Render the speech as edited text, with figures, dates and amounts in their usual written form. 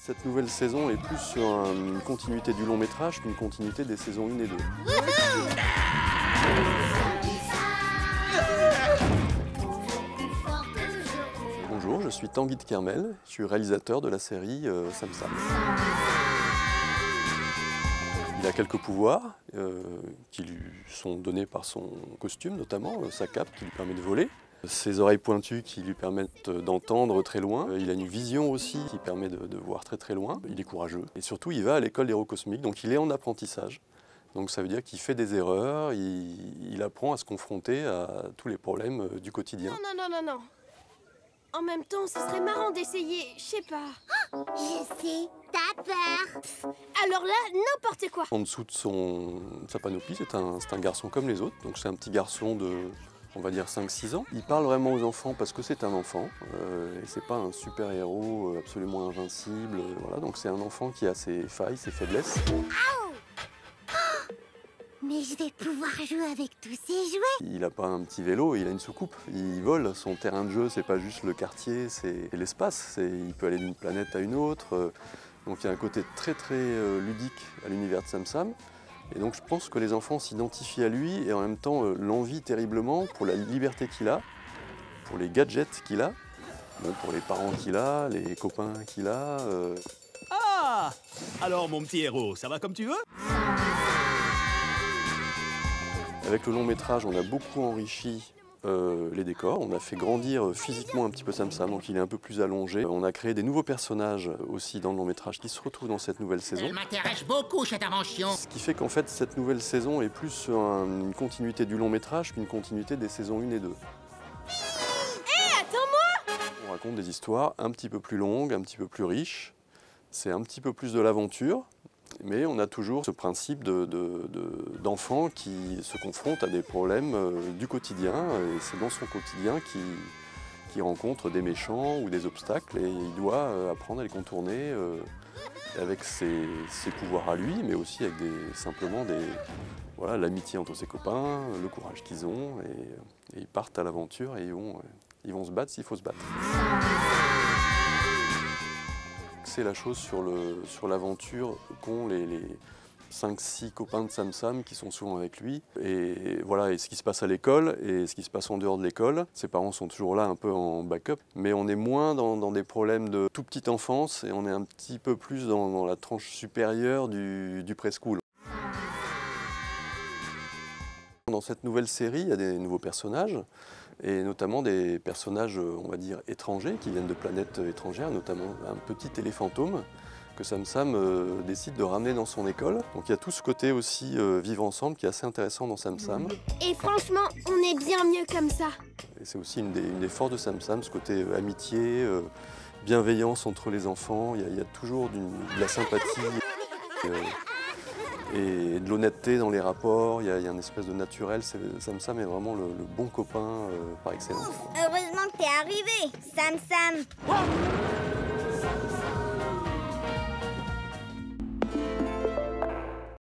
Cette nouvelle saison est plus sur une continuité du long métrage qu'une continuité des saisons 1 et 2. Bonjour, je suis Tanguy de Kermel, je suis réalisateur de la série Sam Sam. Il a quelques pouvoirs qui lui sont donnés par son costume, notamment sa cape qui lui permet de voler. Ses oreilles pointues qui lui permettent d'entendre très loin. Il a une vision aussi qui permet de voir très très loin. Il est courageux. Et surtout, il va à l'école d'héros cosmiques, donc il est en apprentissage. Donc ça veut dire qu'il fait des erreurs, il apprend à se confronter à tous les problèmes du quotidien. Non. En même temps, ce serait marrant d'essayer, je sais pas. Oh, je sais, t'as peur. Alors là, n'importe quoi. En dessous de sa panoplie, c'est un garçon comme les autres. Donc c'est un petit garçon de, on va dire, 5-6 ans. Il parle vraiment aux enfants parce que c'est un enfant. Et c'est pas un super-héros absolument invincible. Voilà. Donc c'est un enfant qui a ses failles, ses faiblesses. Mais je vais pouvoir jouer avec tous ces jouets. Il n'a pas un petit vélo, il a une soucoupe. Il vole. Son terrain de jeu, c'est pas juste le quartier, c'est l'espace. Il peut aller d'une planète à une autre. Donc il y a un côté très ludique à l'univers de Sam Sam. Et donc je pense que les enfants s'identifient à lui et en même temps l'envient terriblement pour la liberté qu'il a, pour les gadgets qu'il a, bon, pour les parents qu'il a, les copains qu'il a. Ah! Alors mon petit héros, ça va comme tu veux? Avec le long métrage, on a beaucoup enrichi les décors. On a fait grandir physiquement un petit peu Sam Sam, donc il est un peu plus allongé. On a créé des nouveaux personnages aussi dans le long métrage qui se retrouvent dans cette nouvelle saison. Elle m'intéresse beaucoup cette invention. Ce qui fait qu'en fait, cette nouvelle saison est plus sur une continuité du long métrage qu'une continuité des saisons 1 et 2. Attends-moi! On raconte des histoires un petit peu plus longues, un petit peu plus riches. C'est un petit peu plus de l'aventure. Mais on a toujours ce principe d'enfant qui se confronte à des problèmes du quotidien. Et c'est dans son quotidien qu'il rencontre des méchants ou des obstacles. Et il doit apprendre à les contourner avec ses pouvoirs à lui, mais aussi avec simplement voilà, l'amitié entre ses copains, le courage qu'ils ont. Et ils partent à l'aventure et ils vont se battre s'il faut se battre. C'est la chose sur l'aventure qu'ont les 5-6 copains de Sam Sam qui sont souvent avec lui. Et voilà, et ce qui se passe à l'école et ce qui se passe en dehors de l'école. Ses parents sont toujours là un peu en backup, mais on est moins dans des problèmes de toute petite enfance et on est un petit peu plus dans la tranche supérieure du preschool. Dans cette nouvelle série, il y a des nouveaux personnages, et notamment des personnages, on va dire, étrangers, qui viennent de planètes étrangères, notamment un petit éléphantome que Sam Sam décide de ramener dans son école. Donc il y a tout ce côté aussi vivre ensemble qui est assez intéressant dans Sam Sam. Et franchement, on est bien mieux comme ça. Et c'est aussi une des forces de Sam Sam, ce côté amitié, bienveillance entre les enfants. Il y a toujours de la sympathie. Et de l'honnêteté dans les rapports, il y a une espèce de naturel. Sam Sam est vraiment le bon copain par excellence. Heureusement que t'es arrivé, Sam Sam.